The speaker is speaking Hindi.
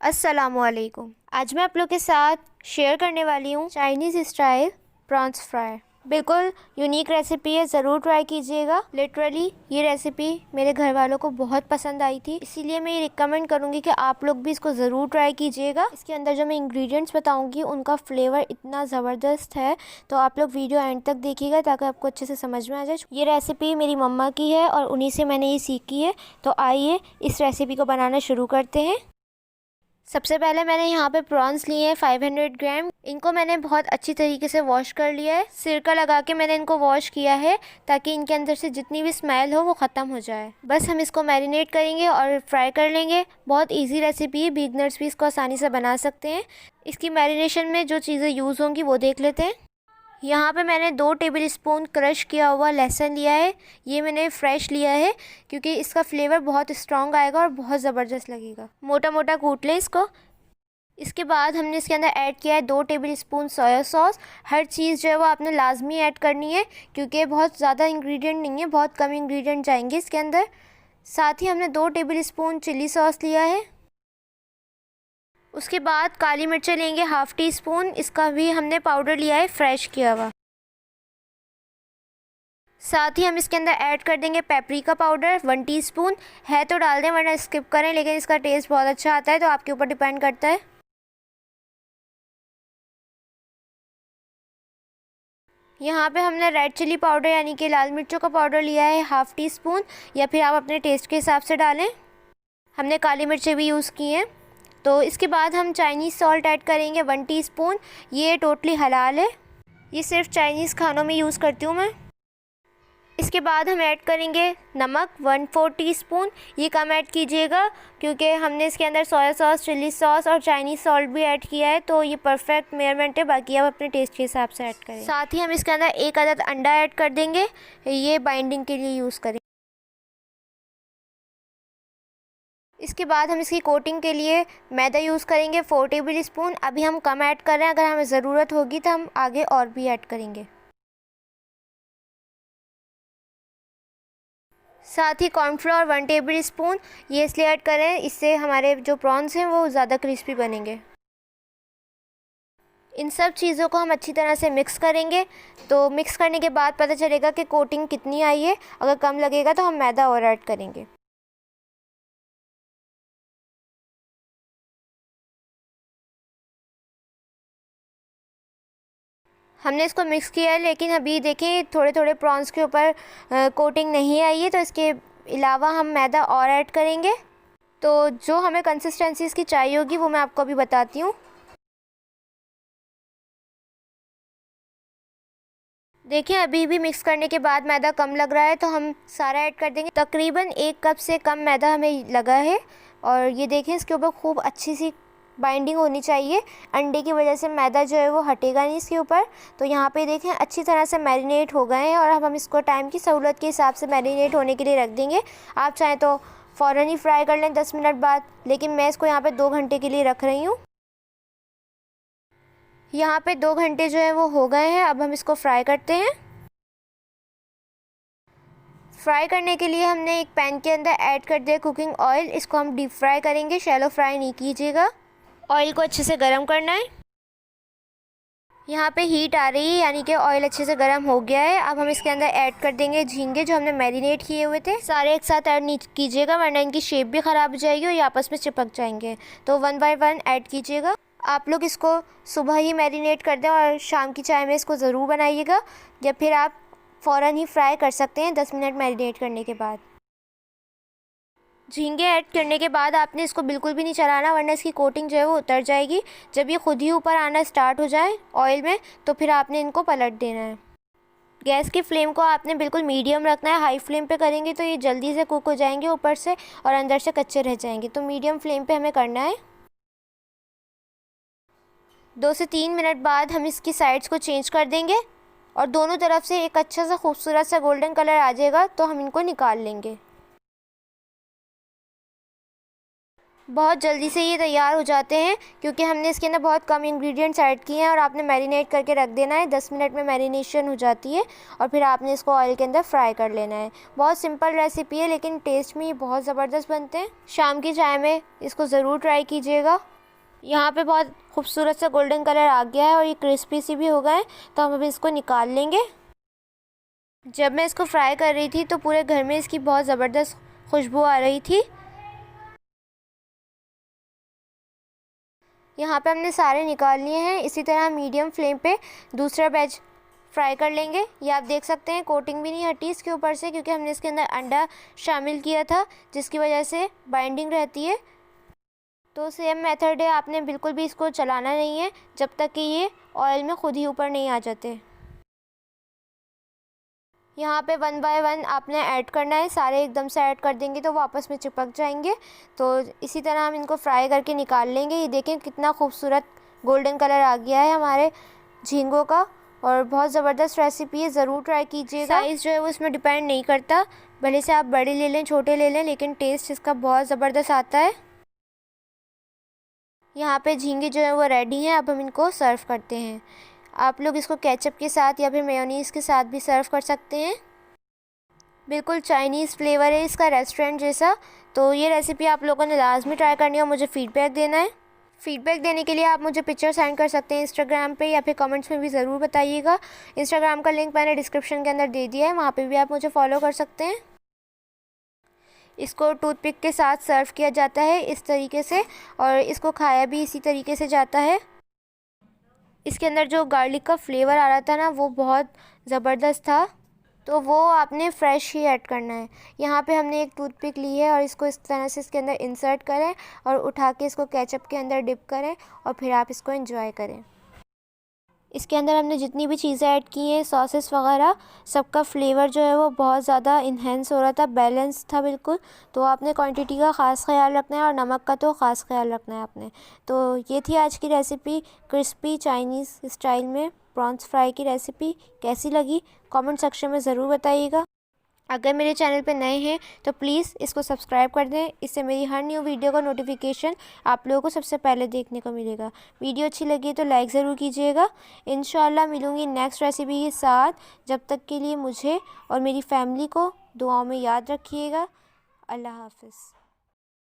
अस्सलामुअलैकुम। आज मैं आप लोग के साथ शेयर करने वाली हूँ चाइनीज़ स्टाइल प्रॉन्स फ्राई। बिल्कुल यूनिक रेसिपी है, ज़रूर ट्राई कीजिएगा। लिटरली ये रेसिपी मेरे घर वालों को बहुत पसंद आई थी, इसीलिए मैं ये रिकमेंड करूँगी कि आप लोग भी इसको ज़रूर ट्राई कीजिएगा। इसके अंदर जो मैं इंग्रेडिएंट्स बताऊँगी उनका फ्लेवर इतना ज़बरदस्त है, तो आप लोग वीडियो एंड तक देखिएगा ताकि आपको अच्छे से समझ में आ जाए। ये रेसिपी मेरी मम्मा की है और उन्हीं से मैंने ये सीखी है। तो आइए इस रेसिपी को बनाना शुरू करते हैं। सबसे पहले मैंने यहाँ पे प्रॉन्स लिए हैं 500 ग्राम। इनको मैंने बहुत अच्छी तरीके से वॉश कर लिया है। सिरका लगा के मैंने इनको वॉश किया है ताकि इनके अंदर से जितनी भी स्मेल हो वो ख़त्म हो जाए। बस हम इसको मैरिनेट करेंगे और फ्राई कर लेंगे। बहुत इजी रेसिपी है, बिगनर्स भी इसको आसानी से बना सकते हैं। इसकी मैरिनेशन में जो चीज़ें यूज़ होंगी वो देख लेते हैं। यहाँ पे मैंने 2 टेबलस्पून क्रश किया हुआ लहसुन लिया है। ये मैंने फ्रेश लिया है क्योंकि इसका फ्लेवर बहुत स्ट्रॉन्ग आएगा और बहुत ज़बरदस्त लगेगा। मोटा मोटा कूट लें इसको। इसके बाद हमने इसके अंदर ऐड किया है 2 टेबलस्पून सोया सॉस। हर चीज़ जो है वो आपने लाजमी ऐड करनी है क्योंकि बहुत ज़्यादा इंग्रेडिएंट नहीं है, बहुत कम इंग्रेडिएंट जाएंगे इसके अंदर। साथ ही हमने 2 टेबलस्पून चिली सॉस लिया है। उसके बाद काली मिर्चें लेंगे हाफ़ टी स्पून। इसका भी हमने पाउडर लिया है फ्रेश किया हुआ। साथ ही हम इसके अंदर ऐड कर देंगे पेपरिका पाउडर 1 टीस्पून। है तो डाल दें वरना स्किप करें, लेकिन इसका टेस्ट बहुत अच्छा आता है, तो आपके ऊपर डिपेंड करता है। यहाँ पे हमने रेड चिली पाउडर यानी कि लाल मिर्चों का पाउडर लिया है हाफ़ टी स्पून, या फिर आप अपने टेस्ट के हिसाब से डालें। हमने काली मिर्चें भी यूज़ की हैं। तो इसके बाद हम चाइनीज़ सॉल्ट ऐड करेंगे 1 टीस्पून। ये टोटली हलाल है, ये सिर्फ चाइनीज़ खानों में यूज़ करती हूँ मैं। इसके बाद हम ऐड करेंगे नमक 1/4 टीस्पून। ये कम ऐड कीजिएगा क्योंकि हमने इसके अंदर सोया सॉस, चिली सॉस और चाइनीज़ सॉल्ट भी ऐड किया है, तो ये परफेक्ट मेजरमेंट है। बाकी आप अपने टेस्ट के हिसाब से ऐड करें। साथ ही हम इसके अंदर 1 अदद अंडा ऐड कर देंगे, ये बाइंडिंग के लिए यूज़ करें। इसके बाद हम इसकी कोटिंग के लिए मैदा यूज़ करेंगे 4 टेबल स्पून। अभी हम कम ऐड कर रहे हैं, अगर हमें ज़रूरत होगी तो हम आगे और भी ऐड करेंगे। साथ ही कॉर्नफ्लोर 1 टेबल स्पून, ये इसलिए ऐड करें इससे हमारे जो प्रॉन्स हैं वो ज़्यादा क्रिस्पी बनेंगे। इन सब चीज़ों को हम अच्छी तरह से मिक्स करेंगे। तो मिक्स करने के बाद पता चलेगा कि कोटिंग कितनी आई है। अगर कम लगेगा तो हम मैदा और ऐड करेंगे। हमने इसको मिक्स किया है, लेकिन अभी देखिए थोड़े थोड़े प्रॉन्स के ऊपर कोटिंग नहीं आई है, तो इसके अलावा हम मैदा और ऐड करेंगे। तो जो हमें कंसिस्टेंसी इसकी चाहिए होगी वो मैं आपको अभी बताती हूँ। देखिए अभी भी मिक्स करने के बाद मैदा कम लग रहा है, तो हम सारा ऐड कर देंगे। तकरीबन 1 कप से कम मैदा हमें लगा है। और ये देखें इसके ऊपर खूब अच्छी सी बाइंडिंग होनी चाहिए। अंडे की वजह से मैदा जो है वो हटेगा नहीं इसके ऊपर। तो यहाँ पे देखें अच्छी तरह से मैरिनेट हो गए हैं, और अब हम इसको टाइम की सहूलत के हिसाब से मैरिनेट होने के लिए रख देंगे। आप चाहें तो फ़ौरन ही फ्राई कर लें 10 मिनट बाद, लेकिन मैं इसको यहाँ पे 2 घंटे के लिए रख रही हूँ। यहाँ पे 2 घंटे जो है वो हो गए हैं। अब हम इसको फ्राई करते हैं। फ्राई करने के लिए हमने एक पैन के अंदर ऐड कर दिया कुकिंग ऑयल। इसको हम डीप फ्राई करेंगे, शैलो फ्राई नहीं कीजिएगा। ऑयल को अच्छे से गर्म करना है। यहाँ पे हीट आ रही है यानी कि ऑयल अच्छे से गर्म हो गया है। अब हम इसके अंदर ऐड कर देंगे झींगे जो हमने मैरिनेट किए हुए थे। सारे एक साथ ऐड नहीं कीजिएगा वरना इनकी शेप भी ख़राब हो जाएगी और ये आपस में चिपक जाएंगे। तो 1 बाय 1 ऐड कीजिएगा। आप लोग इसको सुबह ही मैरिनेट कर दें और शाम की चाय में इसको ज़रूर बनाइएगा, या फिर आप फ़ौरन ही फ्राई कर सकते हैं 10 मिनट मैरिनेट करने के बाद। झींगे ऐड करने के बाद आपने इसको बिल्कुल भी नहीं चलाना वरना इसकी कोटिंग जो है वो उतर जाएगी। जब ये खुद ही ऊपर आना स्टार्ट हो जाए ऑयल में तो फिर आपने इनको पलट देना है। गैस की फ्लेम को आपने बिल्कुल मीडियम रखना है। हाई फ्लेम पे करेंगे तो ये जल्दी से कुक हो जाएंगे ऊपर से और अंदर से कच्चे रह जाएंगे। तो मीडियम फ्लेम पे हमें करना है। 2 से 3 मिनट बाद हम इसकी साइड्स को चेंज कर देंगे और दोनों तरफ से एक अच्छा सा खूबसूरत सा गोल्डन कलर आ जाएगा तो हम इनको निकाल लेंगे। बहुत जल्दी से ये तैयार हो जाते हैं क्योंकि हमने इसके अंदर बहुत कम इंग्रेडिएंट्स ऐड किए हैं और आपने मैरिनेट करके रख देना है। 10 मिनट में मैरिनेशन हो जाती है और फिर आपने इसको ऑयल के अंदर फ्राई कर लेना है। बहुत सिंपल रेसिपी है लेकिन टेस्ट में ये बहुत ज़बरदस्त बनते हैं। शाम की चाय में इसको ज़रूर ट्राई कीजिएगा। यहाँ पे बहुत खूबसूरत सा गोल्डन कलर आ गया है और ये क्रिस्पी सी भी हो गए, तो हम अभी इसको निकाल लेंगे। जब मैं इसको फ्राई कर रही थी तो पूरे घर में इसकी बहुत ज़बरदस्त खुशबू आ रही थी। यहाँ पे हमने सारे निकाल लिए हैं। इसी तरह मीडियम फ्लेम पे दूसरा बैच फ्राई कर लेंगे। ये आप देख सकते हैं कोटिंग भी नहीं हटी इसके ऊपर से, क्योंकि हमने इसके अंदर अंडा शामिल किया था जिसकी वजह से बाइंडिंग रहती है। तो सेम मेथड है, आपने बिल्कुल भी इसको चलाना नहीं है जब तक कि ये ऑयल में खुद ही ऊपर नहीं आ जाते। यहाँ पे 1 बाय 1 आपने ऐड करना है, सारे एकदम से ऐड कर देंगे तो वो आपस में चिपक जाएंगे। तो इसी तरह हम इनको फ्राई करके निकाल लेंगे। ये देखें कितना खूबसूरत गोल्डन कलर आ गया है हमारे झींगों का और बहुत ज़बरदस्त रेसिपी है, ज़रूर ट्राई कीजिएगा। साइज़ जो है वो इसमें डिपेंड नहीं करता, भले से आप बड़े ले लें छोटे ले लें, लेकिन टेस्ट इसका बहुत ज़बरदस्त आता है। यहाँ पे झींगे जो है वो रेडी हैं। अब हम इनको सर्व करते हैं। आप लोग इसको केचप के साथ या फिर मेयोनीज़ के साथ भी सर्व कर सकते हैं। बिल्कुल चाइनीज़ फ्लेवर है इसका, रेस्टोरेंट जैसा। तो ये रेसिपी आप लोगों ने लाजमी ट्राई करनी है और मुझे फ़ीडबैक देना है। फ़ीडबैक देने के लिए आप मुझे पिक्चर सेंड कर सकते हैं इंस्टाग्राम पे, या फिर कमेंट्स में भी ज़रूर बताइएगा। इंस्टाग्राम का लिंक मैंने डिस्क्रिप्शन के अंदर दे दिया है, वहाँ पे भी आप मुझे फॉलो कर सकते हैं। इसको टूथपिक के साथ सर्व किया जाता है इस तरीके से, और इसको खाया भी इसी तरीके से जाता है। इसके अंदर जो गार्लिक का फ्लेवर आ रहा था ना वो बहुत ज़बरदस्त था, तो वो आपने फ़्रेश ही ऐड करना है। यहाँ पे हमने एक टूथपिक ली है और इसको इस तरह से इसके अंदर इंसर्ट करें और उठा के इसको केचप के अंदर डिप करें और फिर आप इसको एंजॉय करें। इसके अंदर हमने जितनी भी चीज़ें ऐड की हैं, सॉसेस वगैरह, सबका फ्लेवर जो है वो बहुत ज़्यादा इन्हेंस हो रहा था, बैलेंस था बिल्कुल। तो आपने क्वांटिटी का ख़ास ख्याल रखना है और नमक का तो ख़ास ख्याल रखना है आपने। तो ये थी आज की रेसिपी, क्रिस्पी चाइनीज़ स्टाइल में प्रॉन्स फ्राई की रेसिपी। कैसी लगी कमेंट सेक्शन में ज़रूर बताइएगा। अगर मेरे चैनल पे नए हैं तो प्लीज़ इसको सब्सक्राइब कर दें, इससे मेरी हर न्यू वीडियो का नोटिफिकेशन आप लोगों को सबसे पहले देखने को मिलेगा। वीडियो अच्छी लगी तो लाइक ज़रूर कीजिएगा। इंशाल्लाह मिलूँगी नेक्स्ट रेसिपी के साथ। जब तक के लिए मुझे और मेरी फैमिली को दुआओं में याद रखिएगा। अल्लाह हाफ़िज़।